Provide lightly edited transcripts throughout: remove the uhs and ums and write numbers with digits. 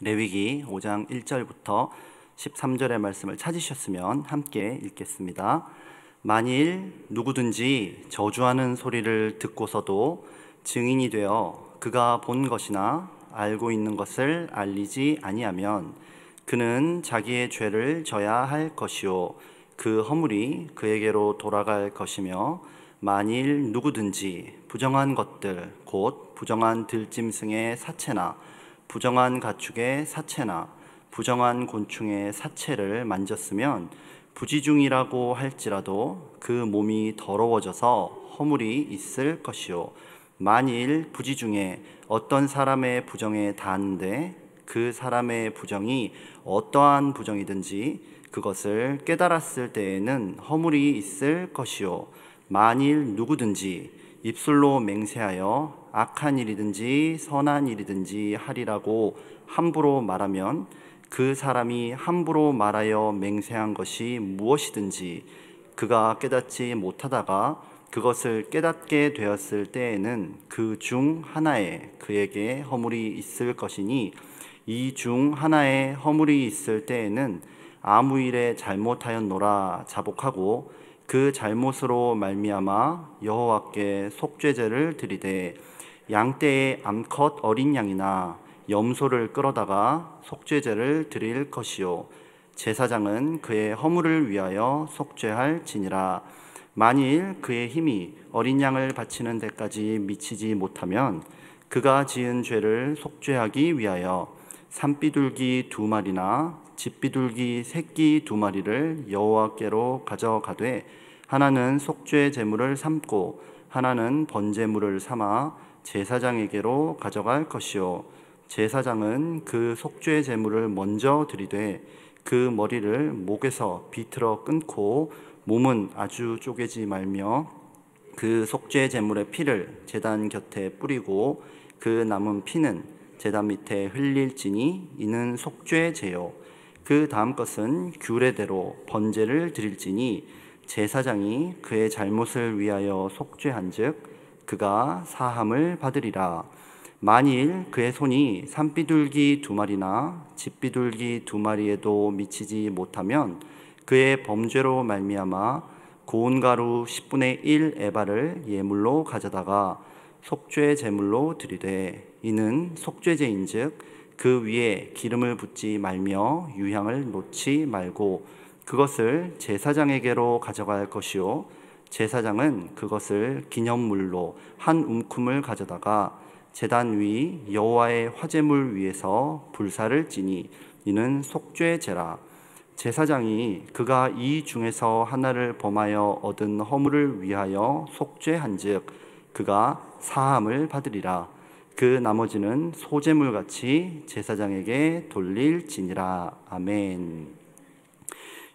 레위기 5장 1절부터 13절의 말씀을 찾으셨으면 함께 읽겠습니다. 만일 누구든지 저주하는 소리를 듣고서도 증인이 되어 그가 본 것이나 알고 있는 것을 알리지 아니하면 그는 자기의 죄를 져야 할 것이요 그 허물이 그에게로 돌아갈 것이며, 만일 누구든지 부정한 것들 곧 부정한 들짐승의 사체나 부정한 가축의 사체나 부정한 곤충의 사체를 만졌으면 부지중이라고 할지라도 그 몸이 더러워져서 허물이 있을 것이요 만일 부지중에 어떤 사람의 부정에 닿는데 그 사람의 부정이 어떠한 부정이든지 그것을 깨달았을 때에는 허물이 있을 것이요 만일 누구든지 입술로 맹세하여 악한 일이든지 선한 일이든지 하리라고 함부로 말하면 그 사람이 함부로 말하여 맹세한 것이 무엇이든지 그가 깨닫지 못하다가 그것을 깨닫게 되었을 때에는 그 중 하나에 그에게 허물이 있을 것이니, 이 중 하나에 허물이 있을 때에는 아무 일에 잘못하였노라 자복하고 그 잘못으로 말미암아 여호와께 속죄제를 드리되, 양떼의 암컷 어린 양이나 염소를 끌어다가 속죄제를 드릴 것이요 제사장은 그의 허물을 위하여 속죄할지니라. 만일 그의 힘이 어린 양을 바치는 데까지 미치지 못하면 그가 지은 죄를 속죄하기 위하여 산비둘기 2마리나 집비둘기 새끼 2마리를 여호와께로 가져가되, 하나는 속죄 제물을 삼고 하나는 번제물을 삼아 제사장에게로 가져갈 것이요 제사장은 그 속죄 제물을 먼저 드리되 그 머리를 목에서 비틀어 끊고 몸은 아주 쪼개지 말며 그 속죄 제물의 피를 제단 곁에 뿌리고 그 남은 피는 제단 밑에 흘릴지니 이는 속죄제요 그 다음 것은 규례대로 번제를 드릴지니 제사장이 그의 잘못을 위하여 속죄한즉 그가 사함을 받으리라. 만일 그의 손이 산비둘기 2마리나 집비둘기 2마리에도 미치지 못하면 그의 범죄로 말미암아 고운 가루 10분의 1 에바를 예물로 가져다가 속죄 제물로 드리되, 이는 속죄제인즉 그 위에 기름을 붓지 말며 유향을 놓지 말고 그것을 제사장에게로 가져갈 것이요 제사장은 그것을 기념물로 한 움큼을 가져다가 제단 위 여호와의 화제물 위에서 불사를 지니 이는 속죄제라. 제사장이 그가 이 중에서 하나를 범하여 얻은 허물을 위하여 속죄한즉 그가 사함을 받으리라. 그 나머지는 소제물같이 제사장에게 돌릴지니라. 아멘.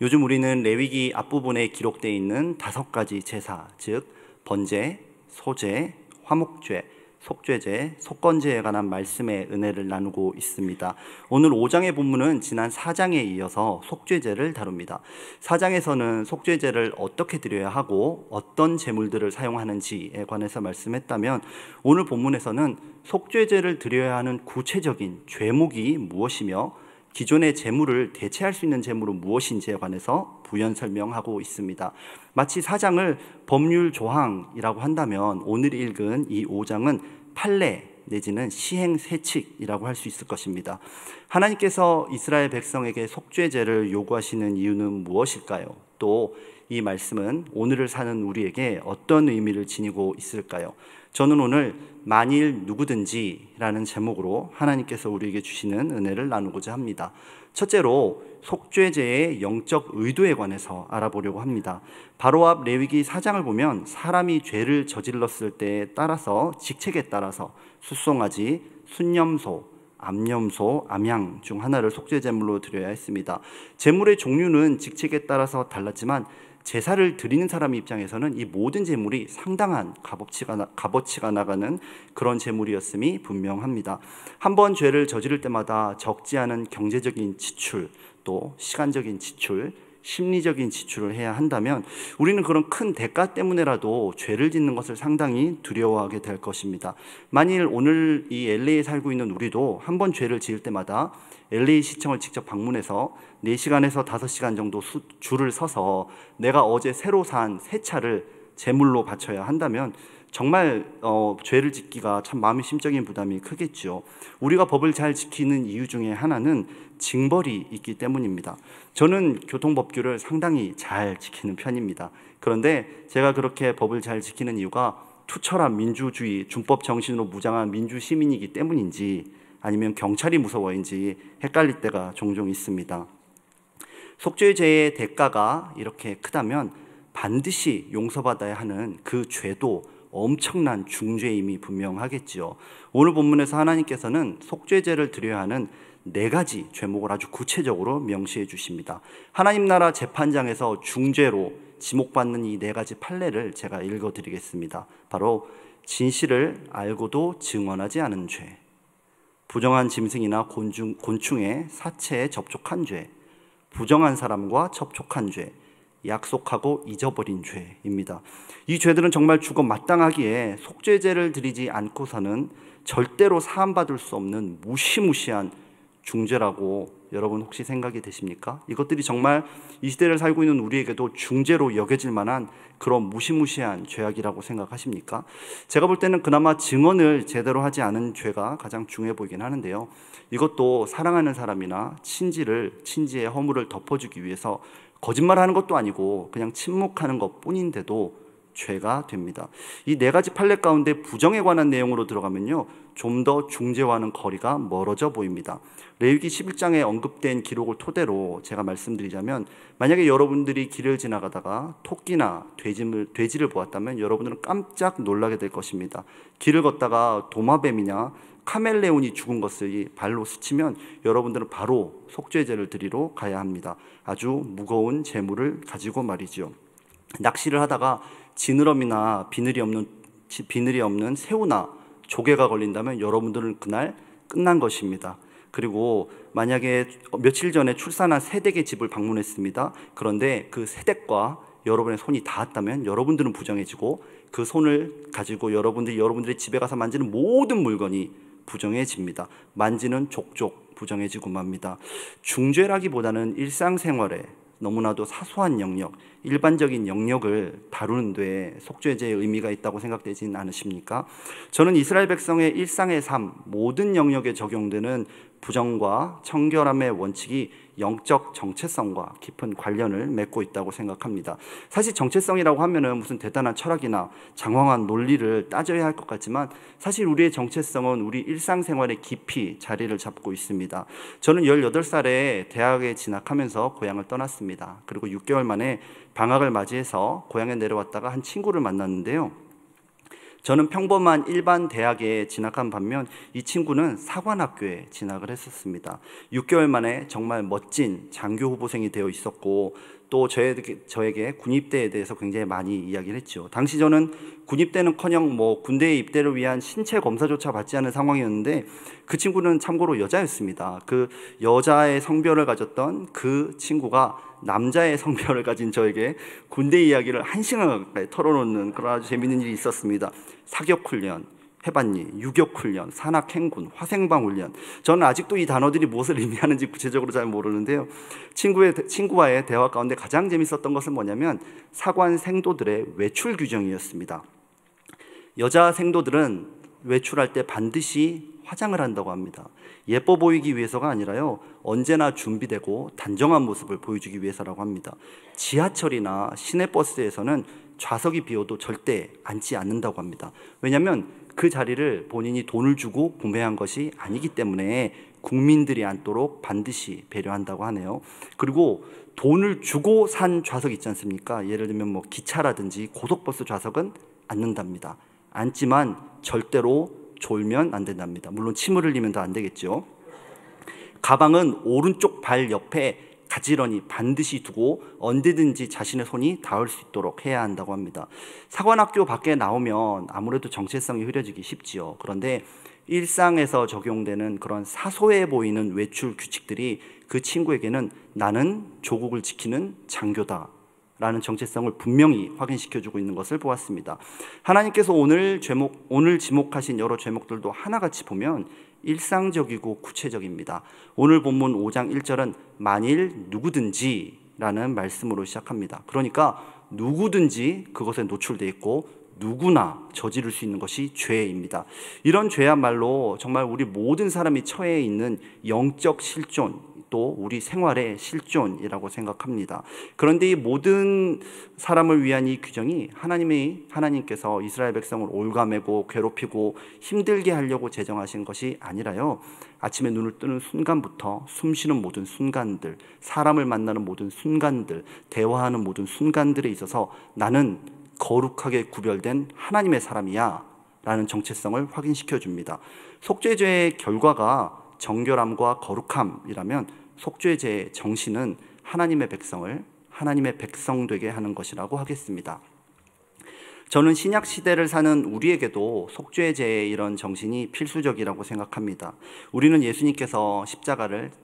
요즘 우리는 레위기 앞부분에 기록되어 있는 5가지 제사, 즉 번제, 소제, 화목제, 속죄제, 속건제에 관한 말씀의 은혜를 나누고 있습니다. 오늘 5장의 본문은 지난 4장에 이어서 속죄제를 다룹니다. 4장에서는 속죄제를 어떻게 드려야 하고 어떤 제물들을 사용하는지에 관해서 말씀했다면, 오늘 본문에서는 속죄제를 드려야 하는 구체적인 죄목이 무엇이며 기존의 제물을 대체할 수 있는 제물은 무엇인지에 관해서 부연 설명하고 있습니다. 마치 4장을 법률 조항이라고 한다면 오늘 읽은 이 5장은 판례 내지는 시행세칙이라고 할 수 있을 것입니다. 하나님께서 이스라엘 백성에게 속죄제를 요구하시는 이유는 무엇일까요? 또 이 말씀은 오늘을 사는 우리에게 어떤 의미를 지니고 있을까요? 저는 오늘 만일 누구든지라는 제목으로 하나님께서 우리에게 주시는 은혜를 나누고자 합니다. 첫째로 속죄제의 영적 의도에 관해서 알아보려고 합니다. 바로 앞 레위기 4장을 보면 사람이 죄를 저질렀을 때에 따라서 직책에 따라서 숫송아지, 순염소, 암염소, 암양 중 하나를 속죄제물로 드려야 했습니다. 제물의 종류는 직책에 따라서 달랐지만 제사를 드리는 사람 입장에서는 이 모든 제물이 상당한 값어치가 나가는 그런 제물이었음이 분명합니다. 한 번 죄를 저지를 때마다 적지 않은 경제적인 지출, 또 시간적인 지출, 심리적인 지출을 해야 한다면 우리는 그런 큰 대가 때문에라도 죄를 짓는 것을 상당히 두려워하게 될 것입니다. 만일 오늘 이 LA에 살고 있는 우리도 한 번 죄를 지을 때마다 LA 시청을 직접 방문해서 4시간에서 5시간 정도 줄을 서서 내가 어제 새로 산 새 차를 제물로 바쳐야 한다면 정말 죄를 짓기가 참 마음의 심적인 부담이 크겠죠. 우리가 법을 잘 지키는 이유 중에 하나는 징벌이 있기 때문입니다. 저는 교통법규를 상당히 잘 지키는 편입니다. 그런데 제가 그렇게 법을 잘 지키는 이유가 투철한 민주주의, 준법 정신으로 무장한 민주시민이기 때문인지 아니면 경찰이 무서워인지 헷갈릴 때가 종종 있습니다. 속죄죄의 대가가 이렇게 크다면 반드시 용서받아야 하는 그 죄도 엄청난 중죄임이 분명하겠지요. 오늘 본문에서 하나님께서는 속죄죄를 드려야 하는 4가지 죄목을 아주 구체적으로 명시해 주십니다. 하나님 나라 재판장에서 중죄로 지목받는 이 4가지 판례를 제가 읽어드리겠습니다. 바로 진실을 알고도 증언하지 않은 죄, 부정한 짐승이나 곤충의 사체에 접촉한 죄, 부정한 사람과 접촉한 죄, 약속하고 잊어버린 죄입니다. 이 죄들은 정말 죽어 마땅하기에 속죄죄를 드리지 않고서는 절대로 사함받을 수 없는 무시무시한 중죄라고 여러분 혹시 생각이 되십니까? 이것들이 정말 이 시대를 살고 있는 우리에게도 중죄로 여겨질 만한 그런 무시무시한 죄악이라고 생각하십니까? 제가 볼 때는 그나마 증언을 제대로 하지 않은 죄가 가장 중요해 보이긴 하는데요. 이것도 사랑하는 사람이나 친지의 허물을 덮어주기 위해서 거짓말하는 것도 아니고 그냥 침묵하는 것뿐인데도 죄가 됩니다. 이 4가지 판례 가운데 부정에 관한 내용으로 들어가면요, 좀 더 중죄와는 거리가 멀어져 보입니다. 레위기 11장에 언급된 기록을 토대로 제가 말씀드리자면, 만약에 여러분들이 길을 지나가다가 토끼나 돼지를 보았다면 여러분들은 깜짝 놀라게 될 것입니다. 길을 걷다가 도마뱀이냐 카멜레온이 죽은 것을 발로 스치면 여러분들은 바로 속죄죄를 드리러 가야 합니다. 아주 무거운 재물을 가지고 말이죠. 낚시를 하다가 지느러미나 비늘이 없는 새우나 조개가 걸린다면 여러분들은 그날 끝난 것입니다. 그리고 만약에 며칠 전에 출산한 새댁의 집을 방문했습니다. 그런데 그 새댁과 여러분의 손이 닿았다면 여러분들은 부정해지고, 그 손을 가지고 여러분들이 집에 가서 만지는 모든 물건이 부정해집니다. 만지는 족족 부정해지고 맙니다. 중죄라기보다는 일상생활에 너무나도 사소한 영역, 일반적인 영역을 다루는 데 속죄죄의 의미가 있다고 생각되진 않으십니까? 저는 이스라엘 백성의 일상의 삶, 모든 영역에 적용되는 부정과 청결함의 원칙이 영적 정체성과 깊은 관련을 맺고 있다고 생각합니다. 사실 정체성이라고 하면은 무슨 대단한 철학이나 장황한 논리를 따져야 할 것 같지만, 사실 우리의 정체성은 우리 일상생활에 깊이 자리를 잡고 있습니다. 저는 18살에 대학에 진학하면서 고향을 떠났습니다. 그리고 6개월 만에 방학을 맞이해서 고향에 내려왔다가 한 친구를 만났는데요, 저는 평범한 일반 대학에 진학한 반면 이 친구는 사관학교에 진학을 했었습니다. 6개월 만에 정말 멋진 장교 후보생이 되어 있었고, 또 저에게 군입대에 대해서 굉장히 많이 이야기를 했죠. 당시 저는 군입대는커녕 군대에 입대를 위한 신체 검사조차 받지 않은 상황이었는데, 그 친구는 참고로 여자였습니다. 그 여자의 성별을 가졌던 그 친구가 남자의 성별을 가진 저에게 군대 이야기를 1시간 가까이 털어놓는 그런 아주 재밌는 일이 있었습니다. 사격훈련 해봤니? 유격훈련, 산악행군, 화생방훈련. 저는 아직도 이 단어들이 무엇을 의미하는지 구체적으로 잘 모르는데요, 친구와의 대화 가운데 가장 재밌었던 것은 뭐냐면 사관 생도들의 외출 규정이었습니다. 여자 생도들은 외출할 때 반드시 화장을 한다고 합니다. 예뻐 보이기 위해서가 아니라요, 언제나 준비되고 단정한 모습을 보여주기 위해서라고 합니다. 지하철이나 시내버스에서는 좌석이 비어도 절대 앉지 않는다고 합니다. 왜냐하면 그 자리를 본인이 돈을 주고 구매한 것이 아니기 때문에 국민들이 앉도록 반드시 배려한다고 하네요. 그리고 돈을 주고 산 좌석 있지 않습니까? 예를 들면 기차라든지 고속버스 좌석은 앉는답니다. 앉지만 절대로 졸면 안 된답니다. 물론 침을 흘리면 더 안 되겠죠. 가방은 오른쪽 발 옆에 가지런히 반드시 두고 언제든지 자신의 손이 닿을 수 있도록 해야 한다고 합니다. 사관학교 밖에 나오면 아무래도 정체성이 흐려지기 쉽지요. 그런데 일상에서 적용되는 그런 사소해 보이는 외출 규칙들이 그 친구에게는 나는 조국을 지키는 장교다 라는 정체성을 분명히 확인시켜주고 있는 것을 보았습니다. 하나님께서 오늘 지목하신 여러 제목들도 하나같이 보면 일상적이고 구체적입니다. 오늘 본문 5장 1절은 만일 누구든지 라는 말씀으로 시작합니다. 그러니까 누구든지 그것에 노출되어 있고 누구나 저지를 수 있는 것이 죄입니다. 이런 죄야말로 정말 우리 모든 사람이 처해 있는 영적 실존, 또 우리 생활의 실존이라고 생각합니다. 그런데 이 모든 사람을 위한 이 규정이 하나님께서 이스라엘 백성을 올가매고 괴롭히고 힘들게 하려고 제정하신 것이 아니라요, 아침에 눈을 뜨는 순간부터 숨쉬는 모든 순간들, 사람을 만나는 모든 순간들, 대화하는 모든 순간들에 있어서 나는 거룩하게 구별된 하나님의 사람이야 라는 정체성을 확인시켜 줍니다. 속죄죄의 결과가 정결함과 거룩함이라면 속죄죄의 정신은 하나님의 백성을 하나님의 백성 되게 하는 것이라고 하겠습니다. 저는 신약 시대를 사는 우리에게도 속죄죄의 이런 정신이 필수적이라고 생각합니다. 우리는 예수님께서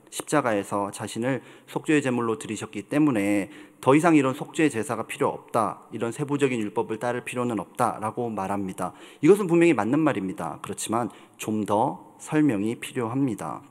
십자가에서 자신을 속죄의 제물로 드리셨기 때문에 더 이상 이런 속죄 제사가 필요 없다, 이런 세부적인 율법을 따를 필요는 없다라고 말합니다. 이것은 분명히 맞는 말입니다. 그렇지만 좀 더 설명이 필요합니다.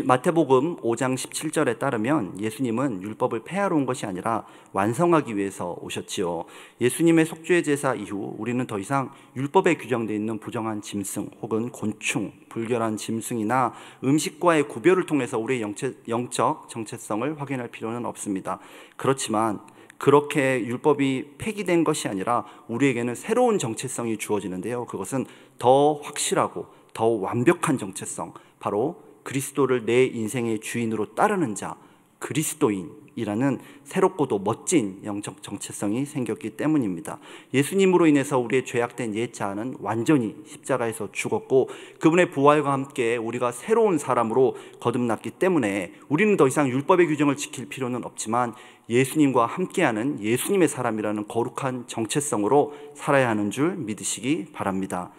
마태복음 5장 17절에 따르면 예수님은 율법을 폐하러 온 것이 아니라 완성하기 위해서 오셨지요. 예수님의 속죄 제사 이후 우리는 더 이상 율법에 규정되어 있는 부정한 짐승 혹은 곤충, 불결한 짐승이나 음식과의 구별을 통해서 우리의 영적 정체성을 확인할 필요는 없습니다. 그렇지만 그렇게 율법이 폐기된 것이 아니라 우리에게는 새로운 정체성이 주어지는데요, 그것은 더 확실하고 더 완벽한 정체성, 바로 그리스도를 내 인생의 주인으로 따르는 자, 그리스도인이라는 새롭고도 멋진 영적 정체성이 생겼기 때문입니다. 예수님으로 인해서 우리의 죄악된 옛 자아는 완전히 십자가에서 죽었고 그분의 부활과 함께 우리가 새로운 사람으로 거듭났기 때문에 우리는 더 이상 율법의 규정을 지킬 필요는 없지만 예수님과 함께하는 예수님의 사람이라는 거룩한 정체성으로 살아야 하는 줄 믿으시기 바랍니다.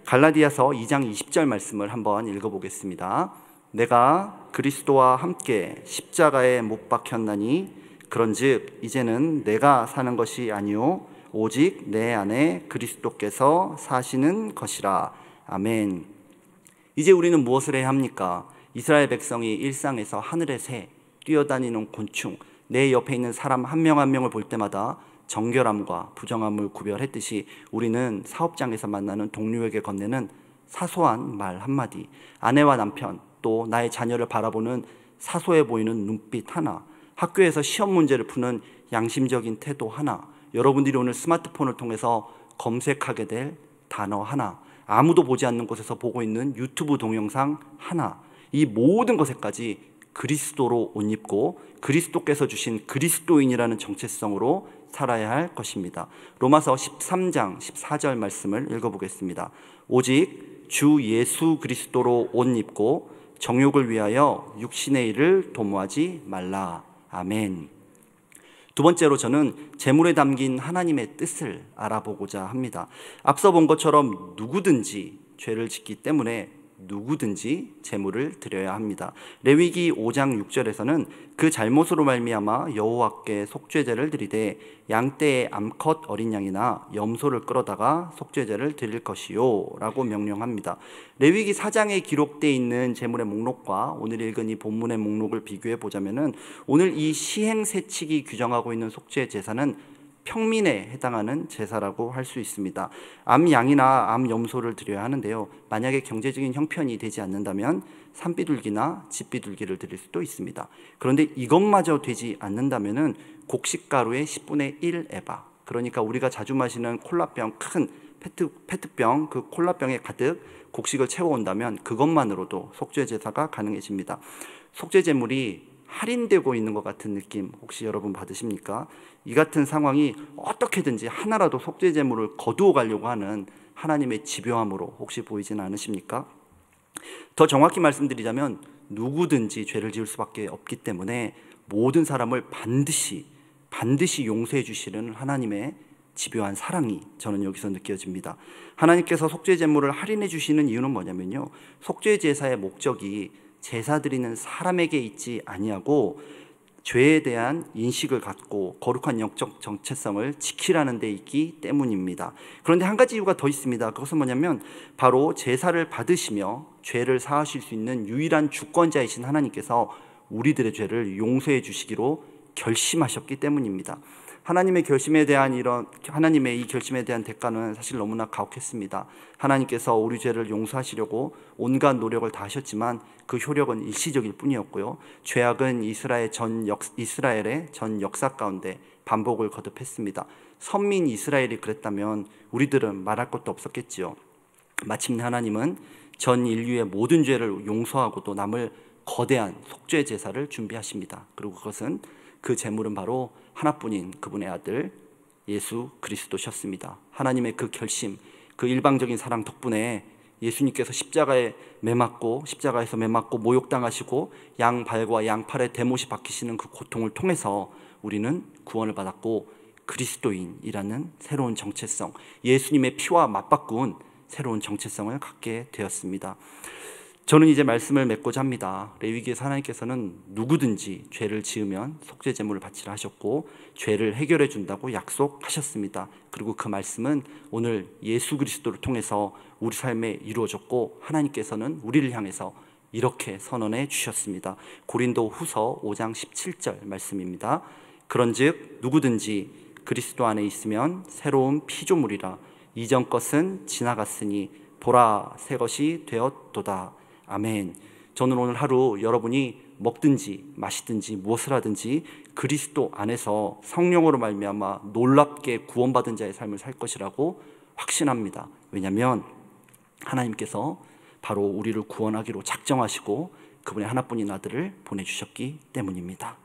갈라디아서 2장 20절 말씀을 한번 읽어보겠습니다. 내가 그리스도와 함께 십자가에 못 박혔나니 그런즉 이제는 내가 사는 것이 아니요 오직 내 안에 그리스도께서 사시는 것이라. 아멘. 이제 우리는 무엇을 해야 합니까? 이스라엘 백성이 일상에서 하늘의 새, 뛰어다니는 곤충, 내 옆에 있는 사람 한 명 한 명을 볼 때마다 정결함과 부정함을 구별했듯이 우리는 사업장에서 만나는 동료에게 건네는 사소한 말 한마디, 아내와 남편, 또 나의 자녀를 바라보는 사소해 보이는 눈빛 하나, 학교에서 시험 문제를 푸는 양심적인 태도 하나, 여러분들이 오늘 스마트폰을 통해서 검색하게 될 단어 하나, 아무도 보지 않는 곳에서 보고 있는 유튜브 동영상 하나, 이 모든 것에까지 그리스도로 옷 입고 그리스도께서 주신 그리스도인이라는 정체성으로 살아야 할 것입니다. 로마서 13장 14절 말씀을 읽어보겠습니다. 오직 주 예수 그리스도로 옷 입고 정욕을 위하여 육신의 일을 도모하지 말라. 아멘. 두 번째로 저는 제물에 담긴 하나님의 뜻을 알아보고자 합니다. 앞서 본 것처럼 누구든지 죄를 짓기 때문에 누구든지 제물을 드려야 합니다. 레위기 5장 6절에서는 그 잘못으로 말미암아 여호와께 속죄제를 드리되 양떼의 암컷 어린 양이나 염소를 끌어다가 속죄제를 드릴 것이요 라고 명령합니다. 레위기 4장에 기록되어 있는 제물의 목록과 오늘 읽은 이 본문의 목록을 비교해 보자면은 오늘 이 시행세칙이 규정하고 있는 속죄제사는 평민에 해당하는 제사라고 할 수 있습니다. 암양이나 암염소를 드려야 하는데요, 만약에 경제적인 형편이 되지 않는다면 산비둘기나 집비둘기를 드릴 수도 있습니다. 그런데 이것마저 되지 않는다면 곡식가루의 10분의 1 에바, 그러니까 우리가 자주 마시는 콜라병, 큰 페트병, 그 콜라병에 가득 곡식을 채워온다면 그것만으로도 속죄제사가 가능해집니다. 속죄제물이 할인되고 있는 것 같은 느낌 혹시 여러분 받으십니까? 이 같은 상황이 어떻게든지 하나라도 속죄제물을 거두어 가려고 하는 하나님의 집요함으로 혹시 보이지는 않으십니까? 더 정확히 말씀드리자면 누구든지 죄를 지을 수밖에 없기 때문에 모든 사람을 반드시 용서해 주시는 하나님의 집요한 사랑이 저는 여기서 느껴집니다. 하나님께서 속죄 제물을 할인해 주시는 이유는 뭐냐면요, 속죄 제사의 목적이 제사 드리는 사람에게 있지 아니하고 죄에 대한 인식을 갖고 거룩한 영적 정체성을 지키라는 데 있기 때문입니다. 그런데 한 가지 이유가 더 있습니다. 그것은 뭐냐면 바로 제사를 받으시며 죄를 사하실 수 있는 유일한 주권자이신 하나님께서 우리들의 죄를 용서해 주시기로 결심하셨기 때문입니다. 하나님의 이 결심에 대한 대가는 사실 너무나 가혹했습니다. 하나님께서 우리 죄를 용서하시려고 온갖 노력을 다하셨지만 그 효력은 일시적일 뿐이었고요. 죄악은 이스라엘의 전 역사 가운데 반복을 거듭했습니다. 선민 이스라엘이 그랬다면 우리들은 말할 것도 없었겠지요. 마침내 하나님은 전 인류의 모든 죄를 용서하고 또 남을 거대한 속죄 제사를 준비하십니다. 그리고 그것은 그 제물은 바로 하나뿐인 그분의 아들 예수 그리스도셨습니다. 하나님의 그 결심, 그 일방적인 사랑 덕분에 예수님께서 십자가에서 매맞고 모욕당하시고 양발과 양팔에 대못이 박히시는 그 고통을 통해서 우리는 구원을 받았고 그리스도인이라는 새로운 정체성, 예수님의 피와 맞바꾼 새로운 정체성을 갖게 되었습니다. 저는 이제 말씀을 맺고자 합니다. 레위기에서 하나님께서는 누구든지 죄를 지으면 속죄 제물을 바치라 하셨고 죄를 해결해 준다고 약속하셨습니다. 그리고 그 말씀은 오늘 예수 그리스도를 통해서 우리 삶에 이루어졌고 하나님께서는 우리를 향해서 이렇게 선언해 주셨습니다. 고린도 후서 5장 17절 말씀입니다. 그런즉 누구든지 그리스도 안에 있으면 새로운 피조물이라 이전 것은 지나갔으니 보라 새 것이 되었도다. 아멘. 저는 오늘 하루 여러분이 먹든지 마시든지 무엇을 하든지 그리스도 안에서 성령으로 말미암아 놀랍게 구원받은 자의 삶을 살 것이라고 확신합니다. 왜냐하면 하나님께서 바로 우리를 구원하기로 작정하시고 그분의 하나뿐인 아들을 보내주셨기 때문입니다.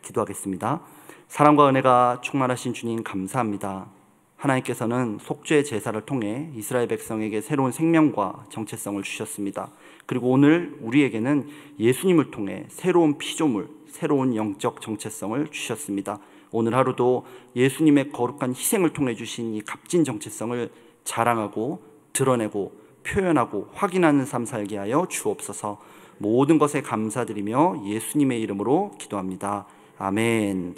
기도하겠습니다. 사랑과 은혜가 충만하신 주님 감사합니다. 하나님께서는 속죄 제사를 통해 이스라엘 백성에게 새로운 생명과 정체성을 주셨습니다. 그리고 오늘 우리에게는 예수님을 통해 새로운 피조물, 새로운 영적 정체성을 주셨습니다. 오늘 하루도 예수님의 거룩한 희생을 통해 주신 이 값진 정체성을 자랑하고 드러내고 표현하고 확인하는 삶 살게 하여 주옵소서. 모든 것에 감사드리며 예수님의 이름으로 기도합니다. 아멘.